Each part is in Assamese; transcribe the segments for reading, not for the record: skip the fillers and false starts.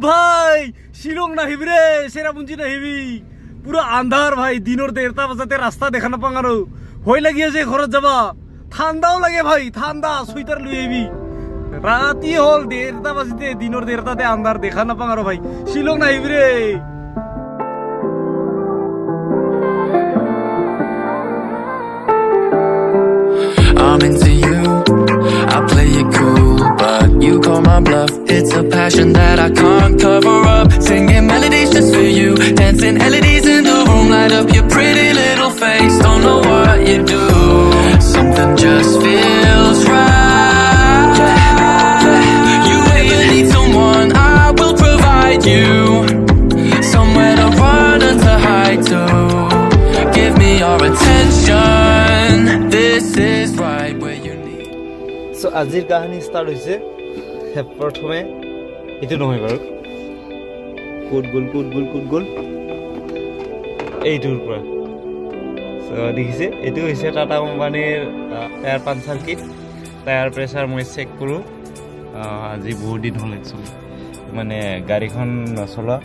ভাই শিলং নাহিবি ৰে চেৰাপুঞ্জী নাহিবি পুৰা আন্ধাৰ ভাই দিনেৰ 1:30 বাজাতে ৰাস্তা দেখা নাপাং আৰু ভয় লাগি আছে ঘৰত যাবা ঠান্ডাও লাগে ভাই ঠান্ডা সুইটার লই আইবি রাতি হল 1:30 বাজিতে দিনের 1:30তে আন্ধার দেখা নাপাং আৰু ভাই শিলং নাহিবি রে I'm into you, I play it cool, but you call my bluff. It's a passion that I can't cover up. Singing melodies just for you, dancing LEDs in the room, light up your pretty little face. Don't know what you do, something just feels right. You ever need someone, I will provide you somewhere to run and to hide to. Give me your attention, this is right where you need. So আজিৰ কাহিনী ষ্টাৰ্ট হৈছে প্ৰথমে এটো নহয় বাৰু কোড গোল এইটোৰ পৰা সো দেখিছে এটো হৈছে টাটা কোম্পানীৰ টায়াৰ পাঞ্চাৰ কিট টায়াৰ প্ৰেছাৰ মই চেক কৰো আজি বহুত দিন হ'ল একচুয়ালি মানে গাড়ীখন নচলা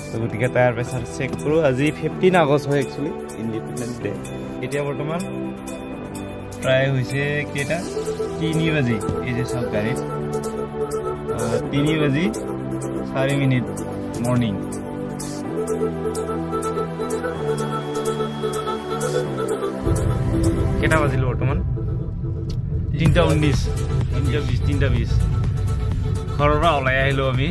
তো গতিকে টায়াৰ প্ৰেছাৰ চেক কৰো আজি 15 আগষ্ট হয় একচুয়ালি ইন্ডিপেন্ডেন্স ডে এতিয়া বৰ্তমান প্ৰায় হৈছে কেটা 3 বাজি এই যে সব গাড়ী 3 বাজি 4 মিনিট মর্নিং কেটা বাজিল বর্তমান 3:19 3:20 ঘৰৰ পৰা ওলাই আহিলো আমি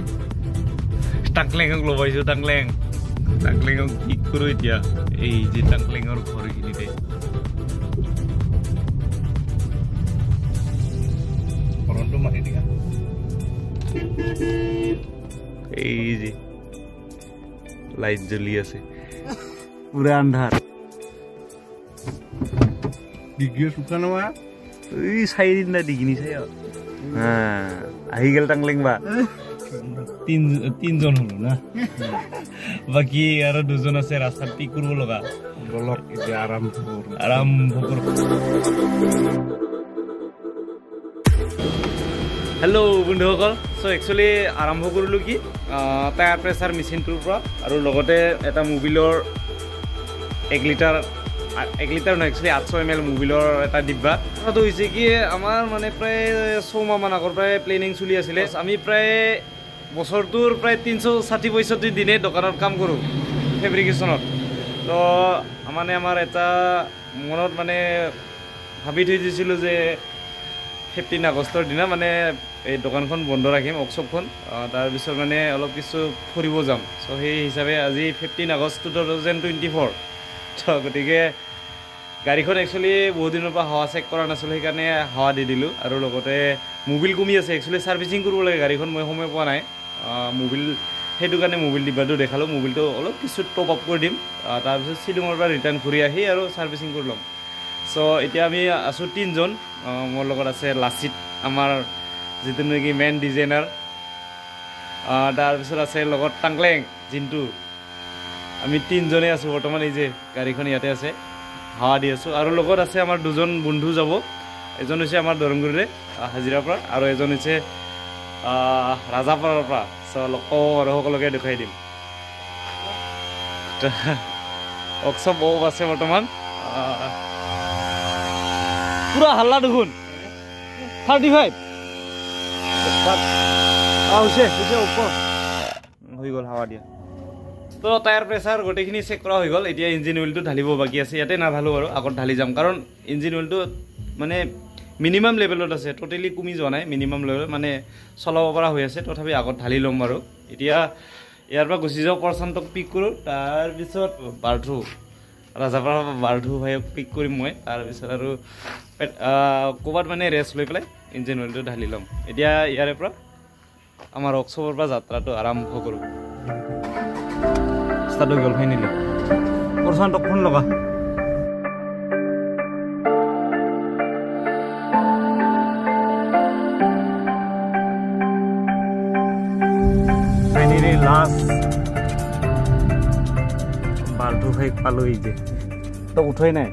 টাংলেঙক লবাইছো টাংলেঙক কি কৰো এতিয়া এই যে টাংলেঙৰ ঘৰ কিনিতে ফৰনটো মাৰি দিয়া এই যে লাইট জ্বলি আছে পুৰা আন্ধাৰ ডিগ্ৰী শুকানো এই চাইদিন না ডিগনি চাই আহি গেল টাংলেং বা তিনজন হলো না বাকি আর দুজন আছে রাস্তা পিক করব লগা বলক যে আরম্ভ কর হেল্ল' বন্ধুসকল সো একচুয়ালি আৰম্ভ কৰিলো কি টায়াৰ প্ৰেছাৰ মেচিনটোৰ পৰা আৰু লগতে এটা মোবিলৰ 1 লিটাৰ নহয় একচুয়ালি 800 ml মোবিলৰ এটা ডিব্বা কথাটো হৈছে কি আমাৰ মানে প্ৰায় 6 মাহ মান আগৰ প্ৰায় প্লেনিং চলি আছিলে আমি প্ৰায় বছৰটোৰ প্ৰায় 360-65 দিনে দোকানত কাম কৰোঁ ফেব্ৰিকেশ্যনত তো মানে আমাৰ এটা মনত মানে ভাবি থৈ দিছিলোঁ যে 15 আগষ্টৰ দিনা মানে এই দোকানখন বন্ধ ৰাখিম ওয়াৰ্কশপখন তাৰ পিছত মানে অলপ কিছু ফুৰিব যাম সো সেই হিচাপে আজি 15 আগষ্ট 2024 তো গতিকে গাড়ীখন একচুয়ালি বহুত দিনৰ পৰা হাৱা চেক কৰা নাছিল সেইকাৰণে হাৱা দি দিলো আৰু লগতে মোবিল কমি আছে একচুয়ালি সাৰ্ভিসিং কৰিব লাগে গাড়ীখন মই সময় পোৱা নাই মোবিল সেইটো কাৰণে মোবিল ডিব্বাটো দেখালো মোবিলটো অলপ কিছু টপ আপ কৰি দিম তাৰ পিছত শিলঙৰ পৰা ৰিটাৰ্ণ ঘূৰি আহি আৰু সাৰ্ভিসিং কৰি লম সো এতিয়া আমি আছো 3 জন মোৰ লগত আছে লাচিত আমাৰ যেটো নেকি মেন ডিজাইনাৰ তাৰ পিছত আছে লগত টাংলেং জিন্তু আমি 3 জনে আছো বৰ্তমান এই যে গাড়ীখন ইয়াতে আছে হাৱা দি আছো আৰু লগত আছে আমাৰ দুজন বন্ধু যাব এজন হৈছে আমাৰ দৰংগুৰিৰে হাজিৰাৰ পৰা আৰু এজন হৈছে ৰাজাপাৰাৰ পৰা সো সকলোকে দেখাই দিম ওয়াৰ্কশপ আছে বৰ্তমান পুৰা হাল্লা দেখুন 35 হৈ গল হাৱা দিয়া তো টায়াৰ প্ৰেছাৰ গোটেইখিনি চেক কৰা হৈ গল এতিয়া ইঞ্জিন অইলটো ঢালিব বাকি আছে ইয়াতে না ঢালো আৰু আগত ঢালি যাম কাৰণ ইঞ্জিন অইলটো মানে মিনিমাম লেভেলত আছে টোটালি কমি যোৱা নাই মিনিমাম লেভেল মানে চলাব পৰা হৈ আছে তথাপি আগত ঢালি লম বাৰু এতিয়া ইয়াৰ পৰা গুচি যাও পৰচান্তক পিক কৰো তাৰ পিছত বাৰ্থু ৰাজাপাৰা বাৰ্থু ভাইক পিক কৰিম মই তাৰ পিছত আৰু কোবাত মানে ৰেষ্ট লৈ পেলাই ইঞ্জিন অইলটো ঢালি লম এতিয়া ইয়াৰে পৰা আমাৰ ওয়াৰ্কশপৰ পৰা যাত্ৰাটো আৰম্ভ কৰো স্টাৰ্ট হৈ গ'ল ফাইনেলি পৰচান্তক ফোন লগা ফাইনেলি লাষ্ট বাৰ্থু ভাইক পালো এই যে তো উঠাই নাই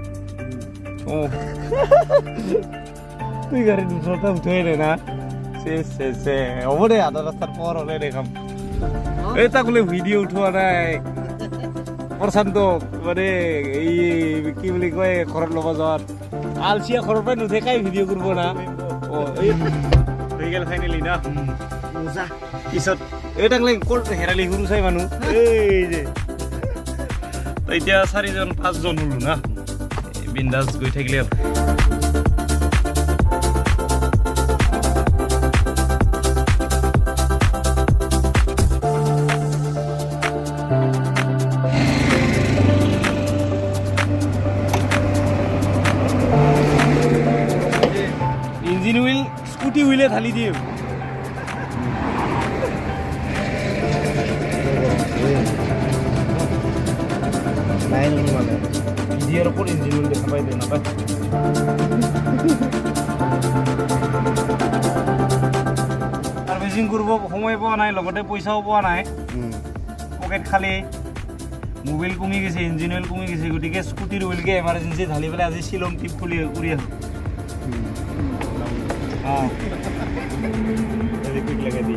তুই গাড়ি দুশোটা উঠাই নাই না সে হ'ব দে আধা রাস্তার পর হলে দেখাম এটা বোলে ভিডিঅ' উঠোৱা নাই প্ৰশান্ত মানে এই কি বুলি কয় ঘৰত ল'ব যোৱাত আলচিয়া ঘৰৰ পৰাই নুঠে কাই ভিডিঅ' কৰিব না হৈ গ'ল ফাইনেলি না মজা পিছত এই টাংলে ক'ত হেৰালি সৰু চাই মানুহ এই যে এতিয়া 4জন 5জন হলো না বিন্দাস গৈ থাকিলে ইঞ্জিন হুইল স্কুটি হুইলে ঢালি দিম লাইন মানে ভিডিঅ'ৰ ওপৰত ইঞ্জিন হুইল দেখা পাই দে নাপায় সাৰ্ভিচিং কৰিব সময় পোৱা নাই লগতে পইচাও পোৱা নাই পকেট খালি মোবাইল কমি গৈছে ইঞ্জিন হুইল কমি গৈছে গতিকে স্কুটিৰ হুইলকে এমাৰ্জেঞ্চি ঢালি পেলাই আজি শ্বিলং ট্ৰিপ খুলি কৰি আহোঁ लगा दी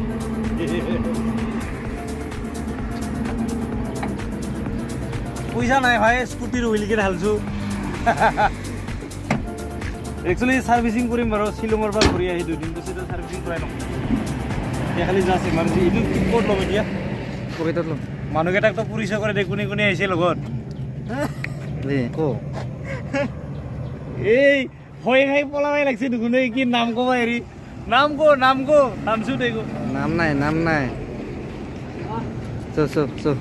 पैसा নাই ভাই স্কুটিৰ হুইলকে ঢালছো একচুয়ালি সাৰ্ভিসিং কৰিম বাৰু শিলঙৰ পৰা ঘূৰি আহি 2 দিন পিছত সাৰ্ভিসিং কৰাই ন এতিয়া খালি জাষ্ট ইমাৰ্জেঞ্চি ইটো ক'ত ল'ব দিয়া পকেটত ল মানুহকেইটাক তো পুলিচে কৰে দে কোনে কোনে আহিছে লগত দে কো এই ভয় খাই পলাবাই লাগছে দুগুনে কি নাম কবা এৰি নাম কো নাম চু দেখো নাম নাই চো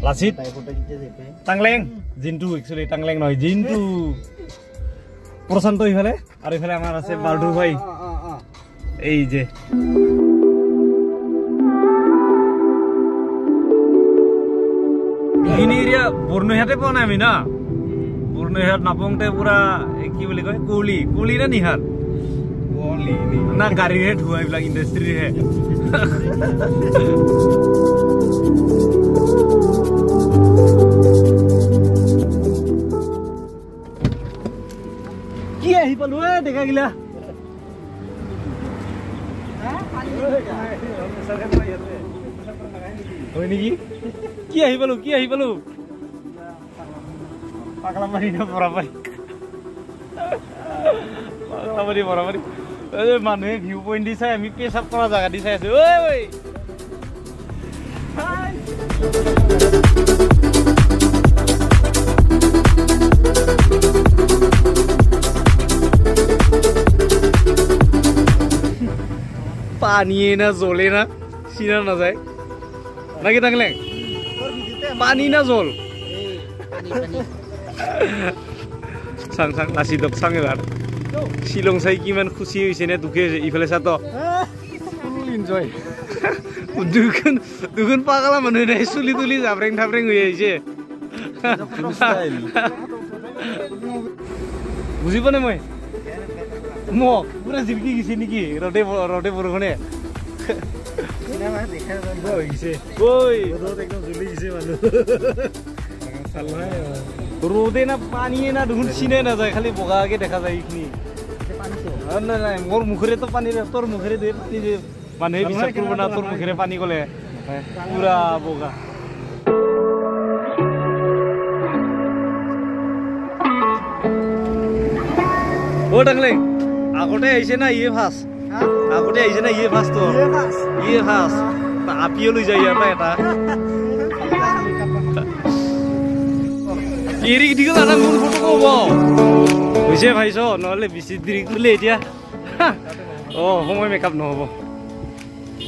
লাচিত টাংলেং জিন্তু একচুয়ালি টাংলেং নহয় জিন্তু প্ৰশান্ত ইফালে আৰু ইফালে আমাৰ আছে বালদুৰ ভাই এই যে ইন এৰিয়া বৰ্ণহাটে পোৱা নাই আমি না বর্ণহাট নাপংতে পুরা কি বুলি কয় কোলি না নিহার না গাড়ি হে ধুয়া এইবিলাক ইন্ডাস্ট্রি হে কি আহি পালো দেখা গিলা হয় নেকি কি আহি পালো পাগলা মাৰি না বৰাবৰি মানুহে ভিউ পইণ্ট দি চাই আমি পেচাব কৰা জাগা দি চাই আছো ঐ পানীয়ে না জ্বলে না চিনা নাযায় নাকি টাংলেং পানী না জল চাং লাচিতক চাং এবাৰ শ্বিলং চাই কিমান খুচি হৈছে নে দুখে হৈছে ইফালে চা তো এনজয় দুগুণ পাগলা মানুহ নাই চুলি তুলি জাবৰেং থাবৰেং হৈ আহিছে বুজি পোৱা নাই মই মোক পুৰা জিলকি গৈছে নেকি ৰদে বৰষুণে রোদে না পানী না দেখোন চিনে নাযায় খালি বগাকে দেখা যায় এইখিনি নাই মোর মুখেরে তো পানী তোর মুখেরে দে পানী যে মানুহে বিশ্বাস করব না তোর মুখেরে পানী গলে পুরা বগা ও টাংলে আগতে আইছে না ইয়ে ফাস আগতে আইছে না ইয়ে ফাস তো ইয়ে ফাস আপিও লৈ যায় ইয়াৰ পৰা এটা এৰি দিকে দাদা মোৰ ফটো কব হৈছে ভাইছ নহলে বেছি দেৰি কৰিলে এতিয়া সময় মেকআপ নহব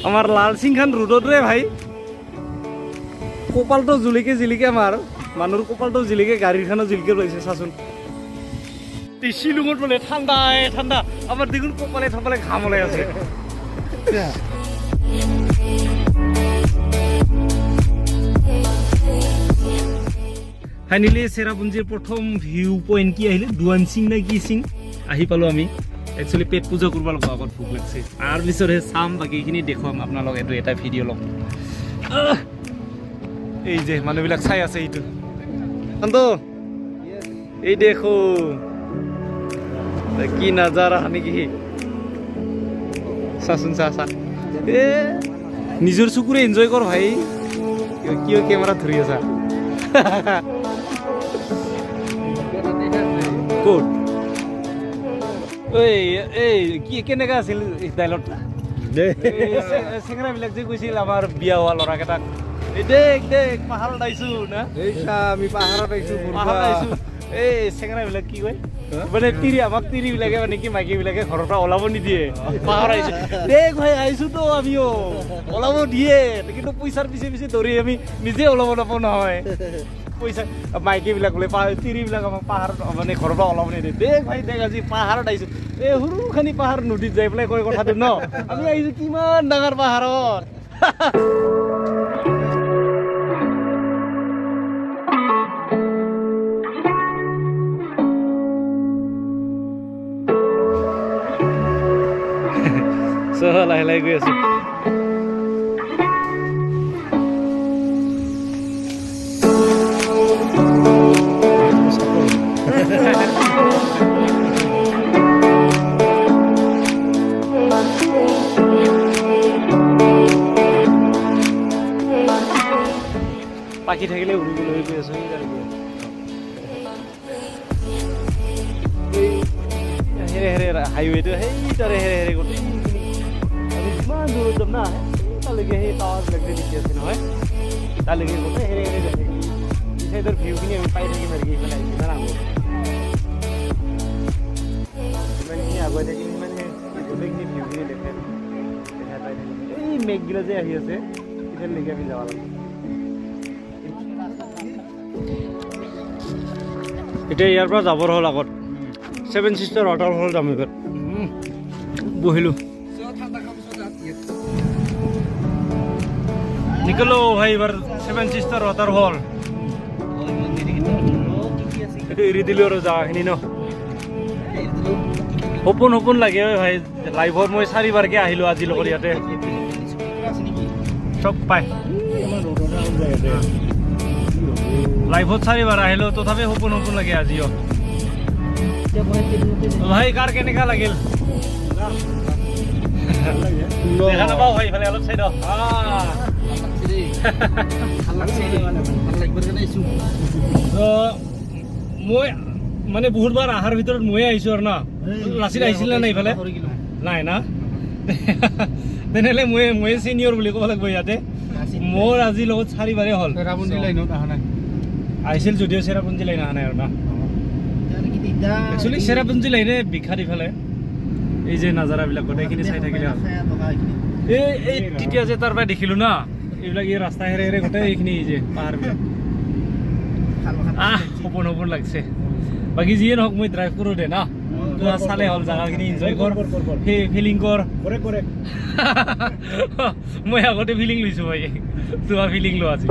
আমাৰ লাল সিং খান ৰোডত ৰে ভাই কপালটো জিলিকে আমাৰ মানুহৰ কপালটো জিলিকে গাড়ীখনো জিলিকে লৈছে চাচোন শিলঙত বোলে ঠাণ্ডা আমাৰ দেখোন কপালে ঘাম ওলাই আছে ফাইনেলি চেৰাপুঞ্জীৰ প্ৰথম ভিউ পইণ্ট কি আহিলে দুৱান সিং না কি সিং আহি পালো আমি একচুৱেলি পেট পূজা কৰিব লগা আগত ভোক লাগছে তাৰ পিছতহে চাম বাকীখিনি দেখুৱাম আপোনালোক এইটো এটা ভিডিঅ' ল'ম এই যে মানুহবিলাক চাই আছে এইটো এই দেখো কি নাজাৰা নেকি চাচোন চা এ নিজৰ চকুৰে এনজয় কৰ ভাই কিয় কেমেৰা ধৰি আছা ক'ত কি কেনেকা আছিল ষ্টাইলত চেঙৰাবিলাক যে কৈছিল আমাৰ বিয়া হোৱা ল'ৰাকেইটাক দেখ পাহাৰত আহিছো না আমি পাহাৰত আহিছো এই চেঙৰাবিলাক কি কয় মানে আমাক তিৰিবিলাকে মানে কি মাইকীবিলাকে ঘৰৰ পৰা ওলাব নিদিয়ে পাহাৰত আহিছো দেখ ভাই আহিছো তো আমিও ওলাব দিয়ে কিন্তু পইচাৰ পিছে দৌৰি আমি নিজে ওলাব নাপাওঁ নহয় পইচা মাইকীবিলাক বোলে তিৰিবিলাক আমাক পাহাৰত মানে ঘৰৰ পৰা ওলাব নিদিয়ে দেখ ভাই দেখ আজি পাহাৰত আহিছো এই সৰুখানি পাহাৰ নদীত যাই পেলাই কয় কথাটো ন আমি আহিছো কিমান ডাঙৰ পাহাৰত লাহে লাহে গৈ আছো পাখি থাকিলে উড়িবলৈ গৈ আছো হেৰে হাইৱেটো সেইটাৰে হেৰে গোটেই ইমান দূৰত যাম না তালৈকে সেই টাৱাৰবিলাক যে দেখি আছে নহয় তালৈকে গোটেই হেৰে যাই থাকি চাইডৰ ভিউখিনি আমি পাই থাকিম আৰু কি এইফালে ইমান আগত ইমানখিনি আগুৱাই থাকিম ইমান গোটেইখিনি ভিউখিনি দেখাই পাই থাকিম এই মেঘগিলা যে আহি আছে ইফালৈকে আমি যাব লাগিব এতিয়া ইয়াৰ পৰা যাবৰ হ'ল আগত 7 Sisters ৱাটাৰফল যাম এইবাৰ বহিলোঁ निकलो भाई बार 7 Sisters ৱাটাৰফল এইটো এৰি দিলো আৰু যাখিনি ন সপোন লাগে ভাই লাইভত মই 4বাৰকে আহিলো আজি লগৰ ইয়াতে চব পাই লাইভত 4বাৰ আহিলো তথাপি সপোন লাগে আজিও ভাই কাৰ কেনেকা লাগিল দেখা নাপাওঁ ভাই ইফালে অলপ চাইড মই মানে বহুতবাৰ আহাৰ ভিতৰত ময়ে আহিছো আৰু না লাচিত আহিছিল না ইফালে নাই না তেনেহ'লে মই চিনিয়ৰ বুলি ক'ব লাগিব ইয়াতে মোৰ আজি লগত 4বাৰে হ'ল আহিছিল যদিও চেৰাপুঞ্জী লাইন অহা নাই আৰু না একচুৱেলি চেৰাপুঞ্জী লাইনে বিখ্যাত ইফালে এই যে নাজাৰাবিলাক গোটেইখিনি চাই থাকিলে এই তেতিয়া যে তাৰ পৰা দেখিলো না এইবিলাক এই ৰাস্তা হেৰে গোটেই এইখিনি যে পাহাৰবিলাক সপোন লাগছে বাকী যিয়ে নহওক মই ড্ৰাইভ কৰোঁ দে না তোৰ চালে হ'ল জাগাখিনি এনজয় কৰ ফিলিং কৰ মই আগতে ফিলিং লৈছো ভাই তোৰ ফিলিং লো আজি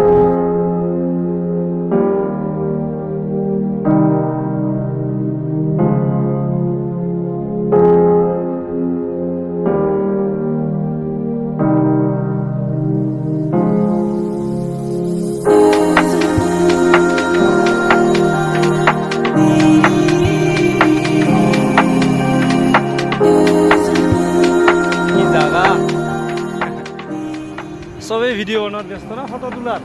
সবে ভিডিও বনাৰ ব্যস্ত না ফটো তোলাৰ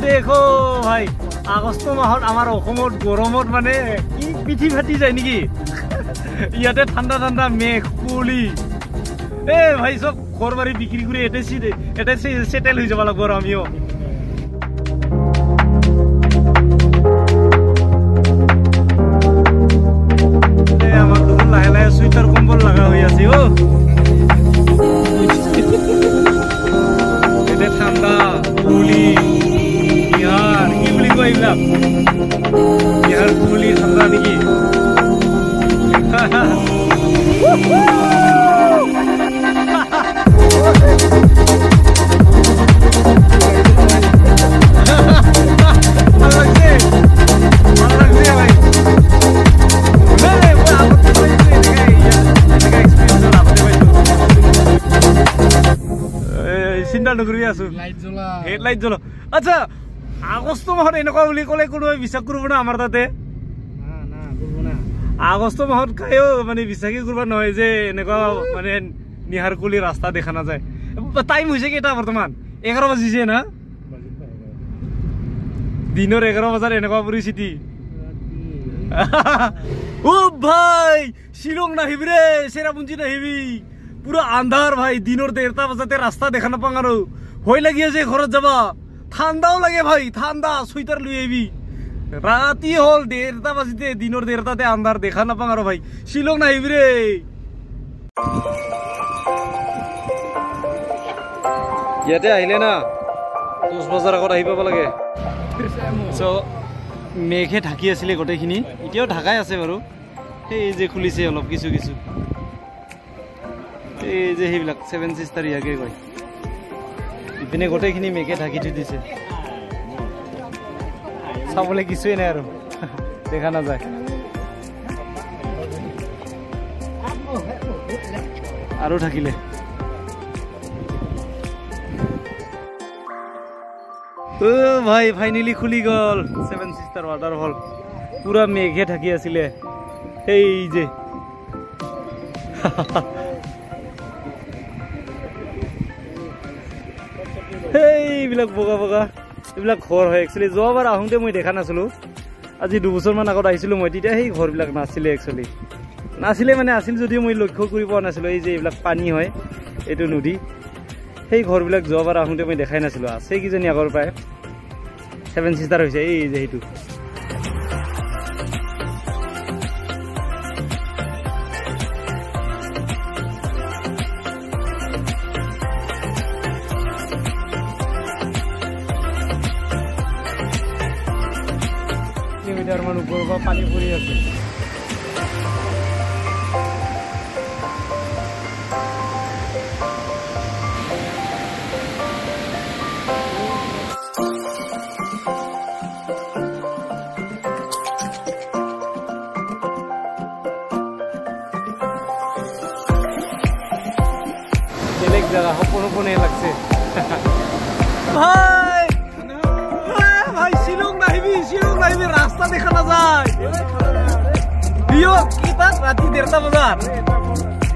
দেখো ভাই আগষ্ট মাহত আমাৰ অসমত গৰমত মানে কি পিঠি ফাটি যায় নেকি ইয়াতে ঠাণ্ডা মেঘ কুঁৱলী ভাই চব ঘৰ বাৰী বিক্ৰী কৰি এতে চেটেল হৈ যাব লাগিব আৰু আমিও আমাৰ দেখোন লাহে লাহে চুইটাৰ কম্বল লগা হৈ আছে এতে ঠাণ্ডা কুঁৱলী বিহাৰ কি বুলি কয় এইবিলাক বিহাৰ কুঁৱলী ঠাণ্ডা নেকি চিন্তা নকৰিবি আছো লাইট জ্বলা হেডলাইট জ্বলা আচ্ছা আগষ্ট মাহত এনেকুৱা বুলি ক'লে কোনোবাই বিশ্বাস কৰিব না আমাৰ তাতে না না কৰিব না আগষ্ট মাহত কায়ো মানে বিশ্বাসী কৰিব নহয় যে এনেকুৱা মানে নিহাৰ কুলি ৰাস্তা দেখা নাযায় টাইম হৈছে কেইটা বৰ্তমান 11 বাজিছে না দিনৰ 11 বজাৰ এনেকুৱা পৰিস্থিতি ও ভাই শিলং নাহিবি ৰে চেৰাপুঞ্জী নাহিবি পুৰা আন্ধাৰ ভাই দিনেৰ 1:30 বাজাতে ৰাস্তা দেখা নাপাং আৰু হই লাগি আছে ঘৰত যাবা ঠান্ডাও লাগে ভাই ঠান্ডা সুইটার লই আইবি রাতি হল 1:30 বাজিতে দিনের 1:30তে আন্ধার দেখা নাপাং আৰু ভাই শিলং নাহিবি ৰে ইয়াতে আহিলে না 10 বজাৰ আগত আহি পাব লাগে সো মেঘে ঢাকি আছিলে গোটেইখিনি এতিয়াও ঢাকাই আছে বাৰু এই যে খুলিছে অলপ কিছু কিছু এই যে সেইবিলাক 7 সিস্টার ইয়াকে কয় ইপিনে গোটেইখিনি মেঘে ঢাকি থৈ দিছে চাবলৈ কিছুই নাই আৰু দেখা নাযায় আৰু থাকিলে ও ভাই ফাইনালি খুলি গল 7 সিস্টাৰ ওয়াটাৰফল পুৰা মেঘে ঢাকি আছিলে এই যে এইবিলাক বগা বগা এইবিলাক ঘৰ হয় একচুৱেলি যোৱাবাৰ আহোঁতে মই দেখা নাছিলোঁ আজি 2 বছৰমান আগত আহিছিলোঁ মই তেতিয়া সেই ঘৰবিলাক নাছিলে একচুৱেলি নাছিলে মানে আছিল যদিও মই লক্ষ্য কৰি পোৱা নাছিলোঁ এই যে এইবিলাক পানী হয় এইটো নদী সেই ঘৰবিলাক যোৱাবাৰ আহোঁতে মই দেখাই নাছিলোঁ আছে কিজনী আগৰ পৰাই 7 সিস্টাৰ হৈছে এই যে সেইটো কিলোমিটাৰ মান ওপৰৰ পৰা পানী পৰি আছে বেলেগ জায়গা সপোনে লাগছে ভাই ভাই শিলং নাহিবি ৰাস্তা দেখা নাযায় বিয় কিটা ৰাতি 1:30 বজাত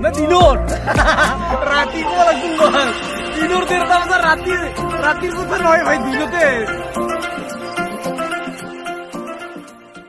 না দিনৰ ৰাতি কোৱা লাগব দিনৰ 1:30 বজাত ৰাতিৰ কথা নহয় ভাই দিনতে